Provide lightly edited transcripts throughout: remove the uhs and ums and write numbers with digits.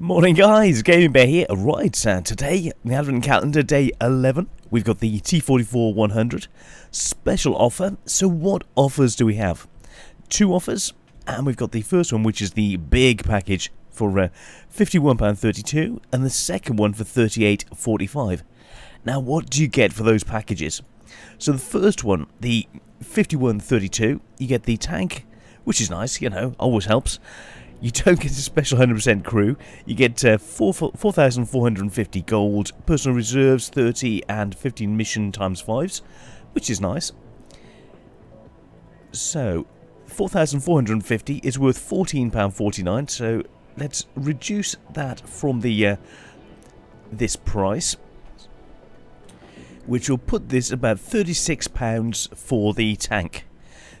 Morning guys, Gaming Bear here. Right, today, the Advent Calendar, day 11. We've got the T-44-100 special offer. So what offers do we have? Two offers, and we've got the first one, which is the big package for £51.32, and the second one for £38.45. Now, what do you get for those packages? So the first one, the 5132, you get the tank, which is nice, you know, always helps. You don't get a special 100% crew. You get 4,450 gold, personal reserves 30, and 15 mission times 5s, which is nice. So, 4,450 is worth £14.49, so let's reduce that from the this price, which will put this about £36 for the tank.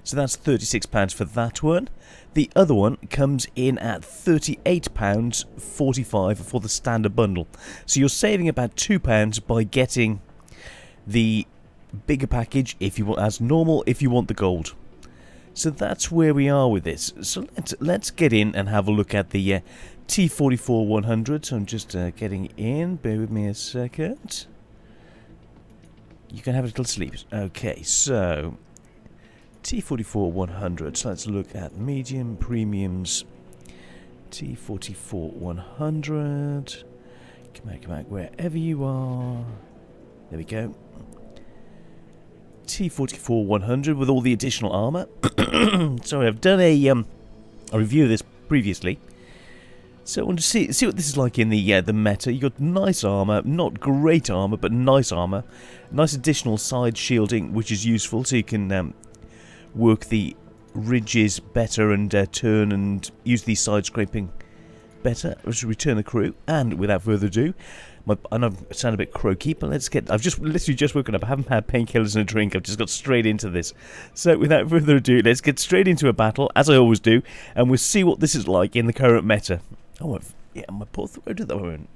So that's £36 for that one. The other one comes in at £38.45 for the standard bundle. So you're saving about £2 by getting the bigger package if you want, as normal if you want the gold. So that's where we are with this. So let's get in and have a look at the T-44-100. So I'm just getting in. Bear with me a second. You can have a little sleep. Okay, so T-44-100, so let's look at medium premiums. T-44-100, come out wherever you are. There we go. T-44-100 with all the additional armor. So I've done a review of this previously, so I want to see what this is like in the meta. You got nice armor, not great armor, but nice armor. Nice additional side shielding, which is useful, so you can work the ridges better and turn and use the side scraping better, which will return the crew. And without further ado, I know I sound a bit croaky, but let's get. I've literally just woken up. I haven't had painkillers and a drink. I've just got straight into this. So without further ado, let's get straight into a battle, as I always do, and we'll see what this is like in the current meta. Oh, yeah, my poor throat at the moment.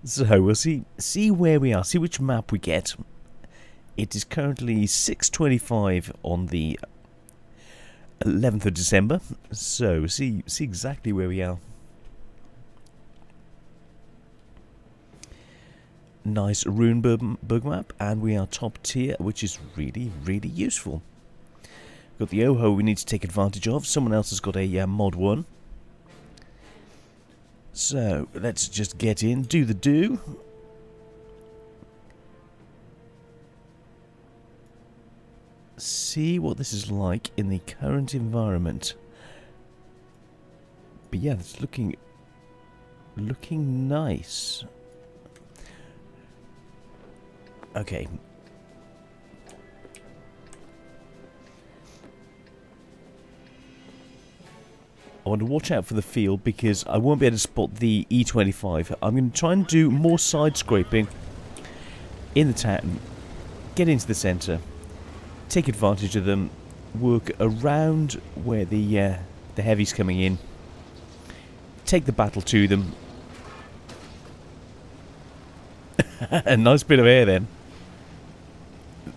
So we'll see where we are, see which map we get. It is currently 6:25 on the 11th of December, so see exactly where we are. Nice rune bug map, and we are top tier, which is really useful. Got the OHO we need to take advantage of. Someone else has got a mod 1. So let's just get in, do the do. See what this is like in the current environment. But yeah, it's looking nice. Okay. I want to watch out for the field because I won't be able to spot the E25. I'm going to try and do more side scraping in the town, get into the centre, take advantage of them, work around where the heavy's coming in, take the battle to them. A nice bit of air then.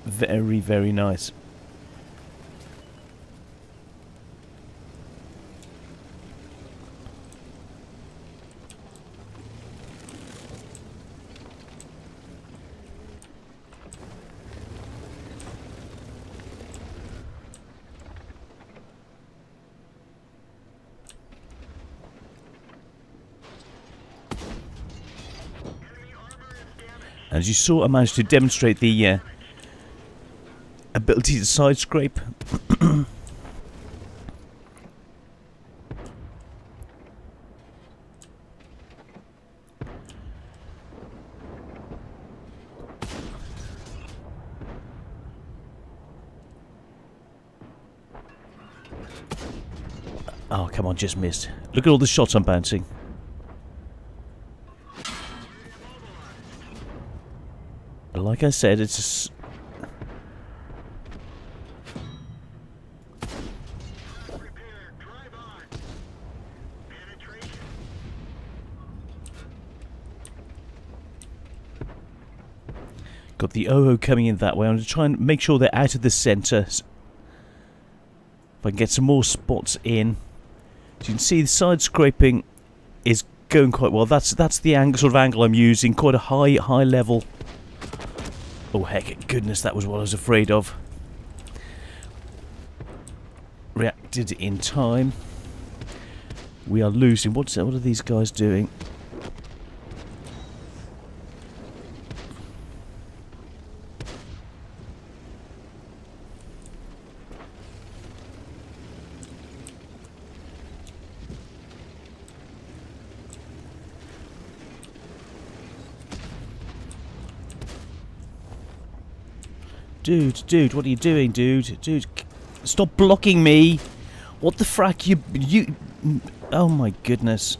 Very nice. As you saw, I managed to demonstrate the ability to side scrape. Oh, come on, just missed. Look at all the shots I'm bouncing. Like I said, it's got the OHO coming in that way. I'm going to try and make sure they're out of the centre. If I can get some more spots in you can see the side scraping is going quite well. That's the sort of angle I'm using, quite a high level. Oh heck, goodness, that was what I was afraid of. Reacted in time. We are losing. What are these guys doing? Dude, what are you doing, dude? Dude, stop blocking me! What the frack, you... Oh my goodness.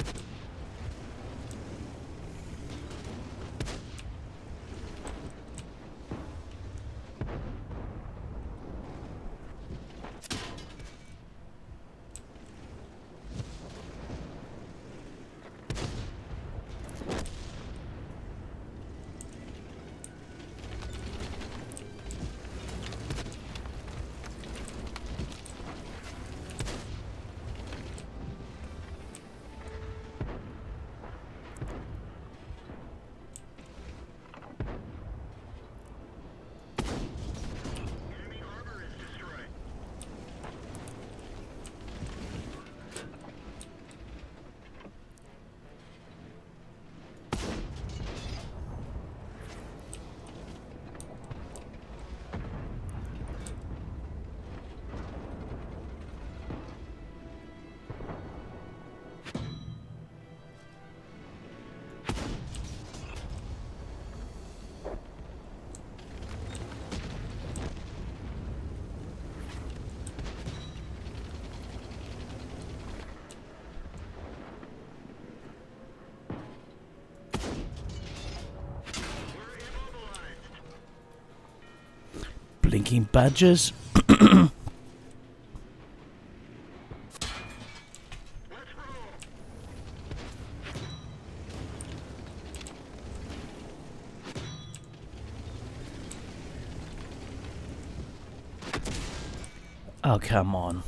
Blinking badgers. Oh, come on.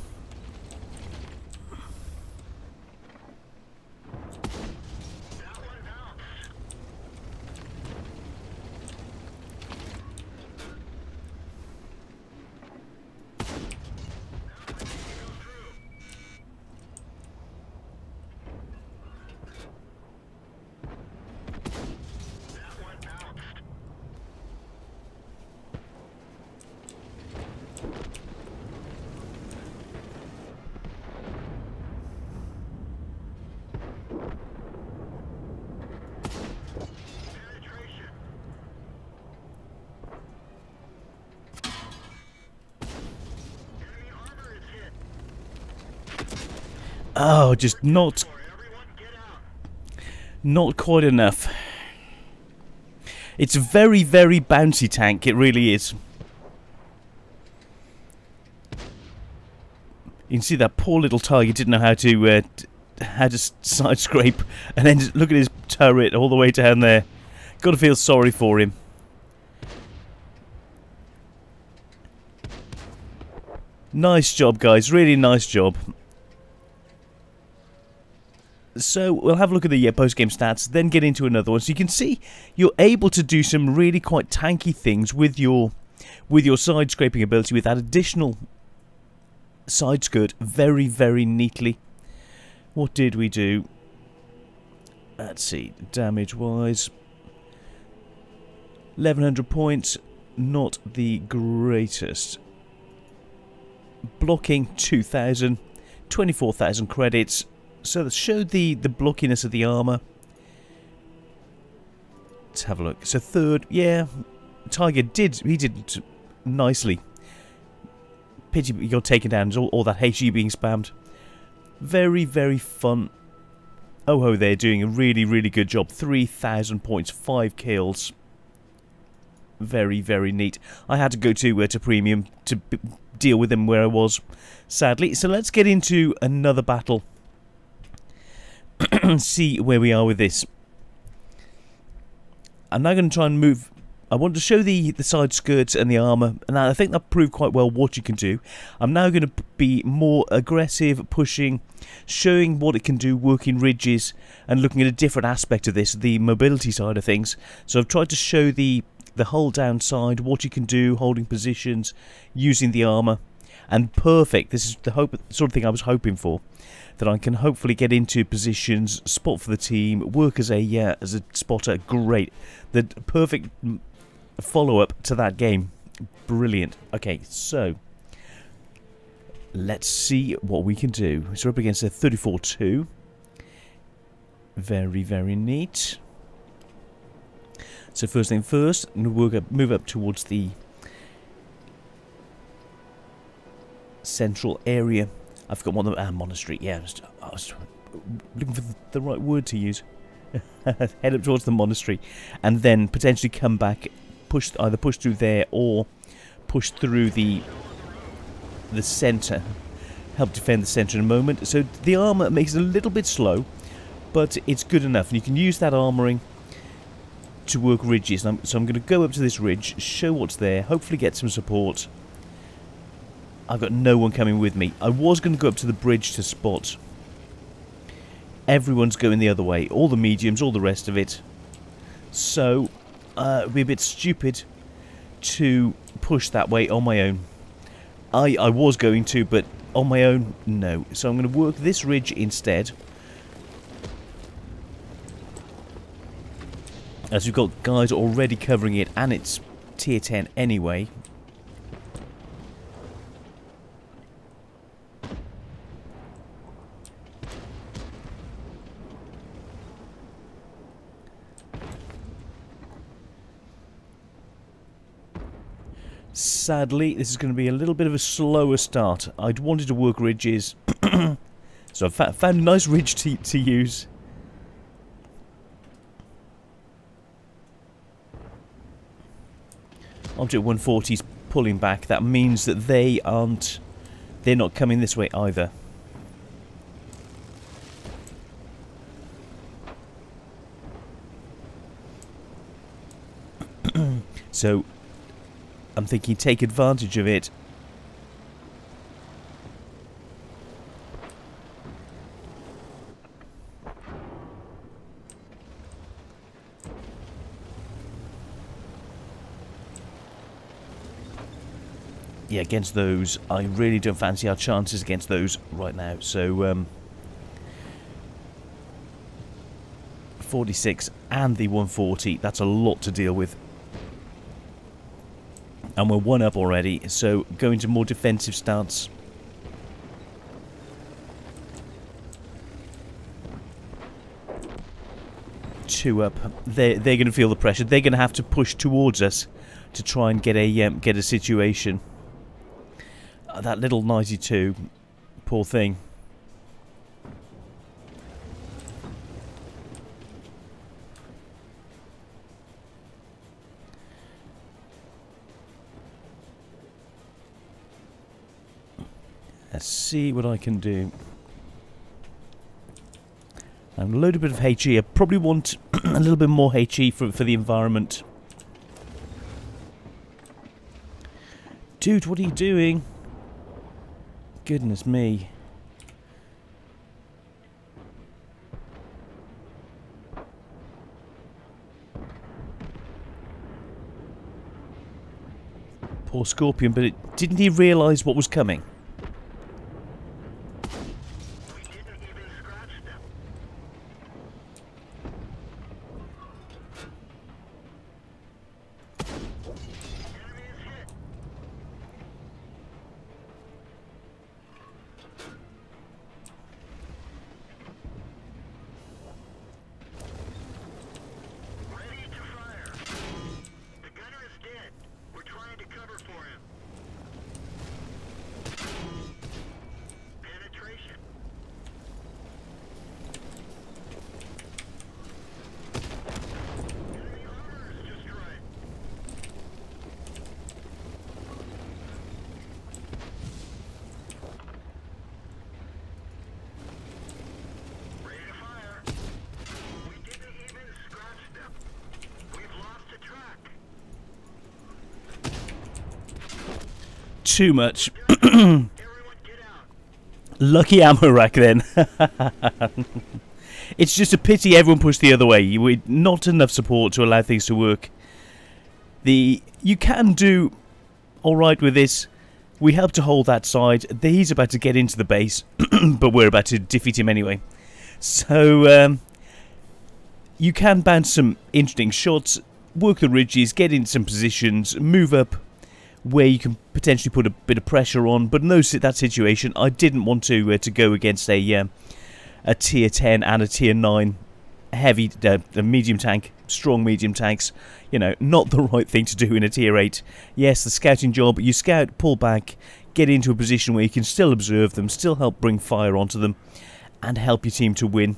Oh, just not quite enough. It's a very, very bouncy tank. It really is. You can see that poor little tiger didn't know how to side scrape, and then just look at his turret all the way down there. Got to feel sorry for him. Nice job, guys. Really nice job. So we'll have a look at the post-game stats, then get into another one. So you can see you're able to do some really quite tanky things with your side scraping ability, with that additional side skirt, very, very neatly. What did we do? Let's see, damage-wise, 1100 points, not the greatest. Blocking 2,000, 24,000 credits. So that showed the blockiness of the armour. Let's have a look. So third, yeah, Tiger did nicely. Pity you got taken down, all that HE being spammed. Very, very fun. Oh ho, they're doing a really, really good job. 3,000 points, 5 kills. Very, very neat. I had to go to premium to deal with them where I was, sadly. So let's get into another battle. See where we are with this. I'm now going to try and I wanted to show the side skirts and the armour, and I think that proved quite well what you can do. I'm now going to be more aggressive, pushing, showing what it can do, working ridges, and looking at a different aspect of this, the mobility side of things. So I've tried to show the hold down side, what you can do, holding positions, using the armour, and perfect. This is the sort of thing I was hoping for, that I can hopefully get into positions, spot for the team, work as a spotter. Great, the perfect follow-up to that game. Brilliant. Okay, so let's see what we can do. So we're up against a 34-2. Very, very neat. So first thing first, I'm going to move up towards the central area. I've got one of the monastery. Yeah, I was looking for the right word to use. Head up towards the monastery, and then potentially come back, either push through there or push through the centre. Help defend the centre in a moment. So the armour makes it a little bit slow, but it's good enough, and you can use that armouring to work ridges. So I'm going to go up to this ridge, show what's there, hopefully get some support. I've got no one coming with me. I was going to go up to the bridge to spot. Everyone's going the other way. All the mediums, all the rest of it. So, it'd be a bit stupid to push that way on my own. I was going to, but on my own, no. So I'm going to work this ridge instead. As we've got guys already covering it, and it's tier 10 anyway. Sadly, this is going to be a little bit of a slower start. I'd wanted to work ridges, so I found a nice ridge to use. Object 140's pulling back. That means that they're not coming this way either. So I'm thinking take advantage of it. Yeah, against those, I really don't fancy our chances against those right now. So, 46 and the 140, that's a lot to deal with. And we're 1 up already, so going to more defensive stance. Two up. They're going to feel the pressure. They're going to have to push towards us to try and get a situation. That little 92, poor thing. Let's see what I can do. I'm a load bit of HE. I probably want a little bit more HE for the environment. Dude, what are you doing? Goodness me. Poor Scorpion, but didn't he realise what was coming? too much. Lucky ammo rack then. It's just a pity everyone pushed the other way. Not enough support to allow things to work. You can do alright with this. We help to hold that side. He's about to get into the base, but we're about to defeat him anyway. So, you can bounce some interesting shots, work the ridges, get in some positions, move up where you can potentially put a bit of pressure on. But in that situation, I didn't want to go against a tier 10 and a tier 9 heavy, medium tank, strong medium tanks. You know, not the right thing to do in a tier 8. Yes, the scouting job, you scout, pull back, get into a position where you can still observe them, still help bring fire onto them, and help your team to win.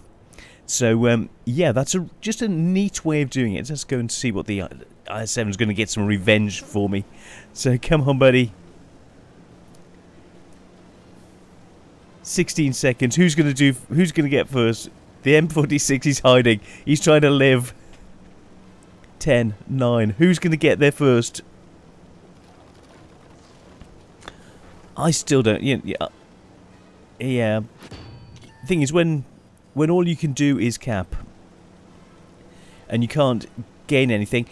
So, yeah, that's just a neat way of doing it. Let's go and see what the IS-7 is going to get some revenge for me. So, come on, buddy. 16 seconds. Who's going to get first? The M46 is hiding. He's trying to live. 10, 9. Who's going to get there first? I still don't. Yeah. Thing is, when all you can do is cap, and you can't gain anything,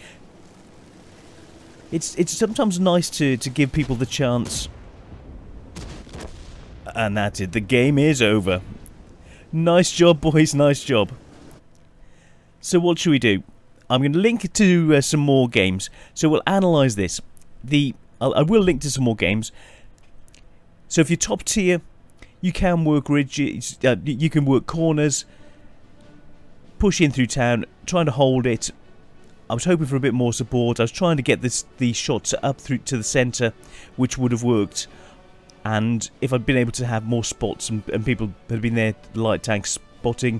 it's sometimes nice to give people the chance. And that's it. The game is over. Nice job, boys. Nice job. So what should we do? I'm going to link to some more games. So we'll analyse this. I will link to some more games. So if you're top tier, you can work ridges, you can work corners, push in through town, trying to hold it. I was hoping for a bit more support. I was trying to get these shots up through to the centre, which would have worked. And if I'd been able to have more spots and people had been there, light tanks spotting,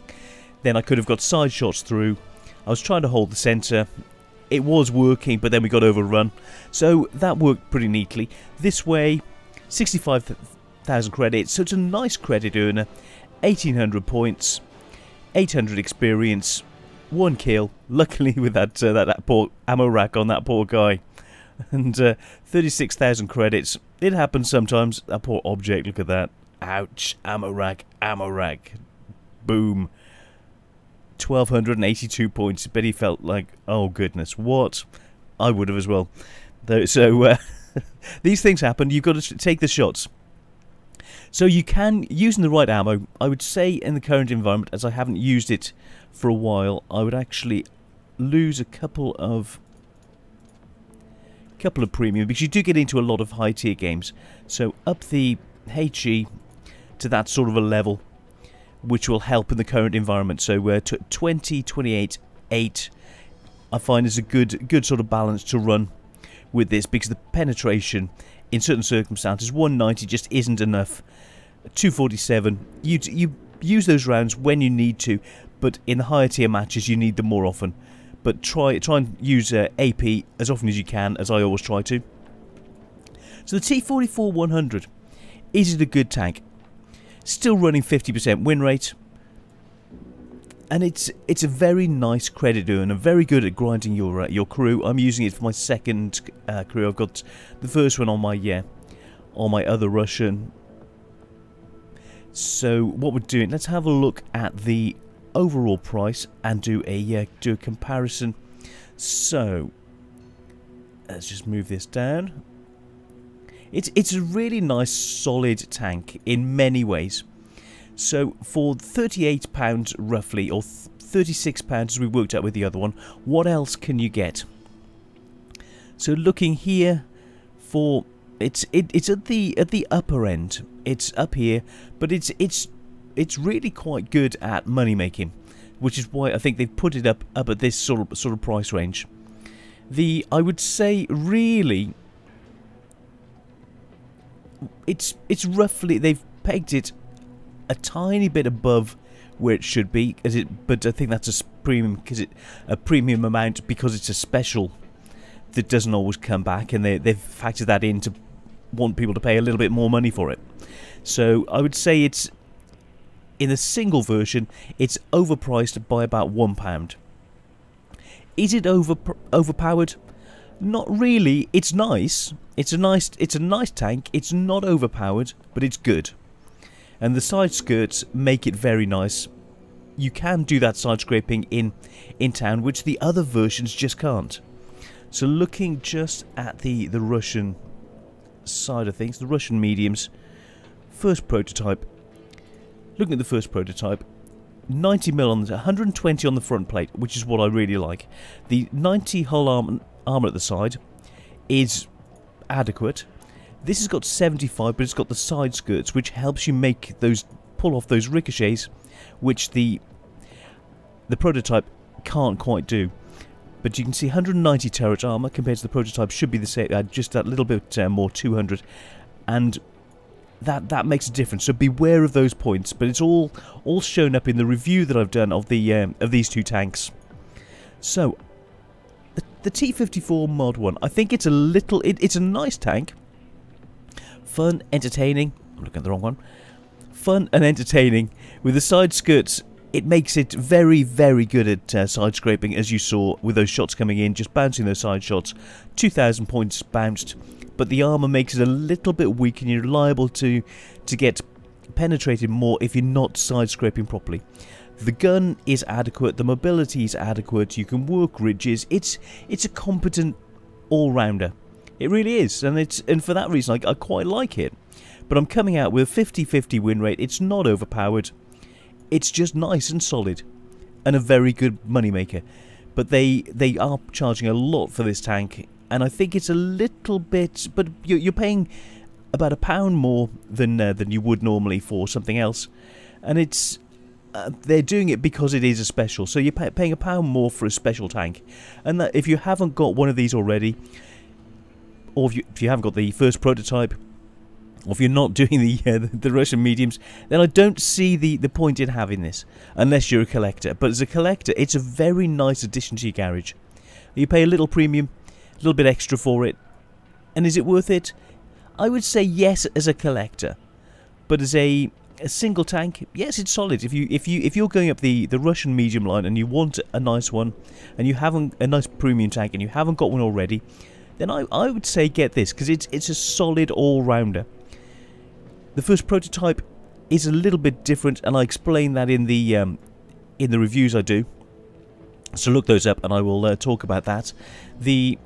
then I could have got side shots through. I was trying to hold the centre. It was working, but then we got overrun. So that worked pretty neatly. This way, 65,000 credits, so it's a nice credit earner. 1,800 points, 800 experience, 1 kill. Luckily with that poor ammo rack on that poor guy. And 36,000 credits. It happens sometimes. That poor object, look at that. Ouch. Ammo rack, ammo rack. Boom. 1,282 points. Bet he felt like, oh goodness, what? I would have as well. So, these things happen. You've got to take the shots. So you can, using the right ammo, I would say in the current environment, as I haven't used it for a while, I would actually lose a couple of premium, because you do get into a lot of high tier games. So up the HE to that sort of a level, which will help in the current environment. So 20, 28, 8 I find is a good sort of balance to run with this, because the penetration in certain circumstances, 190 just isn't enough. 247, you use those rounds when you need to, but in the higher tier matches you need them more often. But try and use AP as often as you can, as I always try to. So the T-44-100, is it a good tank? Still running 50% win rate, and it's a very nice credit earner, very good at grinding your crew. I'm using it for my second crew. I've got the first one on my other Russian. So what we're doing, let's have a look at the overall price and do a comparison. So let's just move this down. It's a really nice solid tank in many ways. So for £38 roughly, or £36 as we worked out with the other one, what else can you get? So looking here for it's at the upper end. It's up here, but it's really quite good at money making, which is why I think they've put it up at this sort of price range. I would say really it's roughly, they've pegged it a tiny bit above where it should be, but I think that's a premium amount because it's a special that doesn't always come back, and they've factored that in to want people to pay a little bit more money for it. So I would say it's, in the single version, it's overpriced by about £1. Is it overpowered? Not really. It's nice. It's a nice tank. It's not overpowered, but it's good. And the side skirts make it very nice. You can do that side scraping in town, which the other versions just can't. So looking just at the Russian side of things, the Russian mediums, first prototype. Looking at the first prototype, 90mm on the 120 on the front plate, which is what I really like. The 90 hull armour at the side is adequate. This has got 75, but it's got the side skirts, which helps you pull off those ricochets, which the prototype can't quite do. But you can see 190 turret armour compared to the prototype should be the same, just that little bit more, 200, and that makes a difference. So beware of those points. But it's all shown up in the review that I've done of these two tanks. So the T-44 Mod 1, I think it's a nice tank. Fun, entertaining. I'm looking at the wrong one. Fun and entertaining. With the side skirts, it makes it very, very good at side scraping, as you saw with those shots coming in, just bouncing those side shots. 2,000 points bounced, but the armour makes it a little bit weak, and you're liable to get penetrated more if you're not side scraping properly. The gun is adequate, the mobility is adequate, you can work ridges. It's a competent all-rounder. It really is, and for that reason I quite like it. But I'm coming out with a 50-50 win rate. It's not overpowered. It's just nice and solid, and a very good moneymaker. But they are charging a lot for this tank, and I think it's a little bit. But you're paying about £1 more than you would normally for something else, and it's they're doing it because it is a special. So you're paying £1 more for a special tank, and that if you haven't got one of these already, or if you haven't got the first prototype, or if you're not doing the Russian mediums, then I don't see the point in having this, unless you're a collector. But as a collector, it's a very nice addition to your garage. You pay a little premium, a little bit extra for it, and is it worth it? I would say yes as a collector, but as a single tank, yes, it's solid. If you're going up the Russian medium line and you want a nice one, and you haven't a nice premium tank and you haven't got one already, then I would say get this, because it's a solid all-rounder. The first prototype is a little bit different, and I explain that in the reviews I do. So look those up, and I will talk about that. The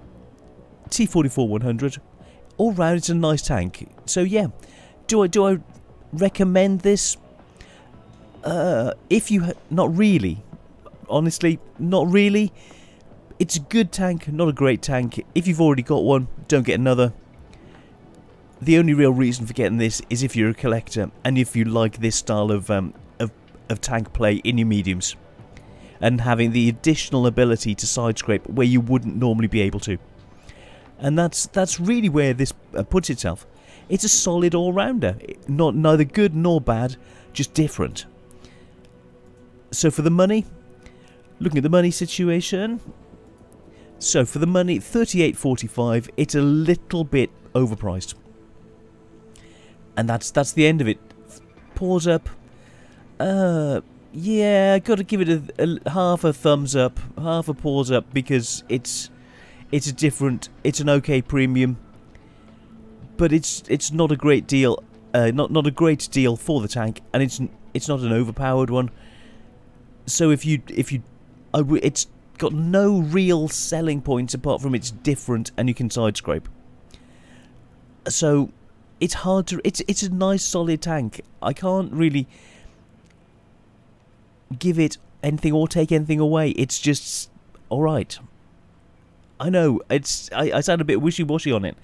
T-44-100, all round, it's a nice tank. So yeah, do I recommend this? If you not really, honestly, not really. It's a good tank, not a great tank. If you've already got one, don't get another. The only real reason for getting this is if you're a collector, and if you like this style of tank play in your mediums, and having the additional ability to side scrape where you wouldn't normally be able to. And that's really where this puts itself. It's a solid all-rounder, neither good nor bad, just different. So for the money, looking at the money situation. So for the money, $38.45. It's a little bit overpriced. And that's the end of it. Pause up. Yeah, got to give it a half a thumbs up, half a pause up, because it's an okay premium, but it's not a great deal. Not a great deal for the tank, and it's not an overpowered one. So it's got no real selling points apart from it's different and you can side scrape. So it's hard to. It's a nice solid tank. I can't really give it anything or take anything away. It's just all right. I know I sound a bit wishy-washy on it,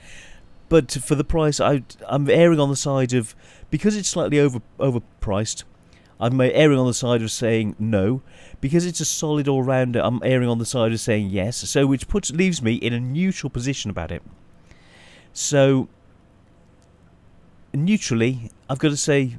but for the price, I'm erring on the side of, because it's slightly overpriced, I'm erring on the side of saying no. Because it's a solid all-rounder, I'm erring on the side of saying yes. So which leaves me in a neutral position about it. So neutrally, I've got to say,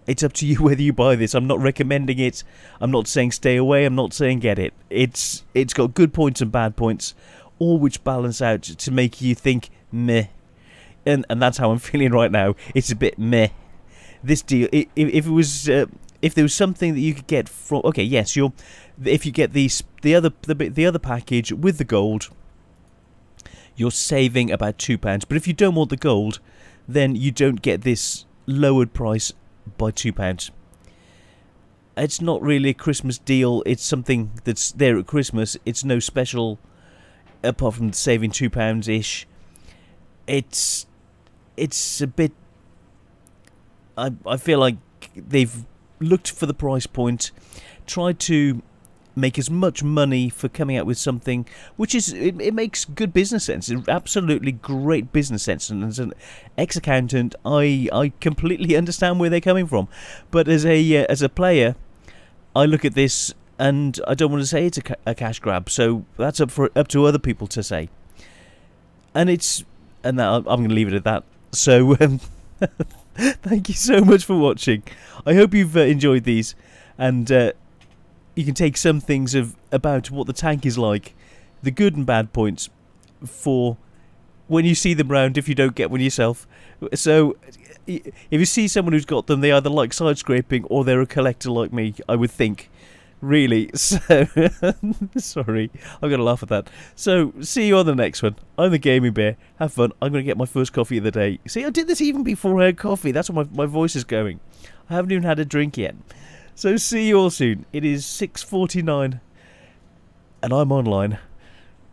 it's up to you whether you buy this. I'm not recommending it. I'm not saying stay away. I'm not saying get it. It's got good points and bad points, all which balance out to make you think meh. And that's how I'm feeling right now. It's a bit meh. This deal, if there was something that you could get from, okay, yes, if you get the other package with the gold, you're saving about £2. But if you don't want the gold, then you don't get this lowered price by £2. It's not really a Christmas deal. It's something that's there at Christmas. It's no special apart from saving £2-ish. It's a bit... I feel like they've looked for the price point, tried to make as much money for coming out with something which is... It makes good business sense. It's absolutely great business sense. And as an ex-accountant, I completely understand where they're coming from. But as a player, I look at this and I don't want to say it's a cash grab. So that's up to other people to say. And now I'm going to leave it at that. So thank you so much for watching. I hope you've enjoyed these, and you can take some things about what the tank is like, the good and bad points, for when you see them round if you don't get one yourself. So if you see someone who's got them, they either like side scraping or they're a collector like me, I would think. Really. So sorry, I'm gonna laugh at that. So see you on the next one. I'm the Gaming Bear. Have fun. I'm gonna get my first coffee of the day. See, I did this even before I had coffee. That's why my voice is going. I haven't even had a drink yet. So see you all soon. It is 6:49 and I'm online.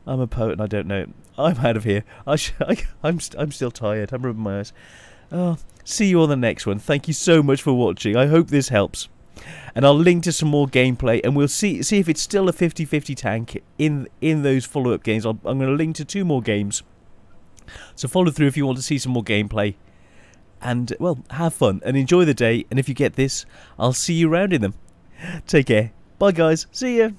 I'm a poet and I don't know it. I'm out of here. I'm still tired. I'm rubbing my eyes. See you on the next one. Thank you so much for watching. I hope this helps. And I'll link to some more gameplay, and we'll see if it's still a 50-50 tank in those follow-up games. I'm going to link to 2 more games. So follow through if you want to see some more gameplay. And, well, have fun and enjoy the day. And if you get this, I'll see you around in them. Take care. Bye, guys. See ya.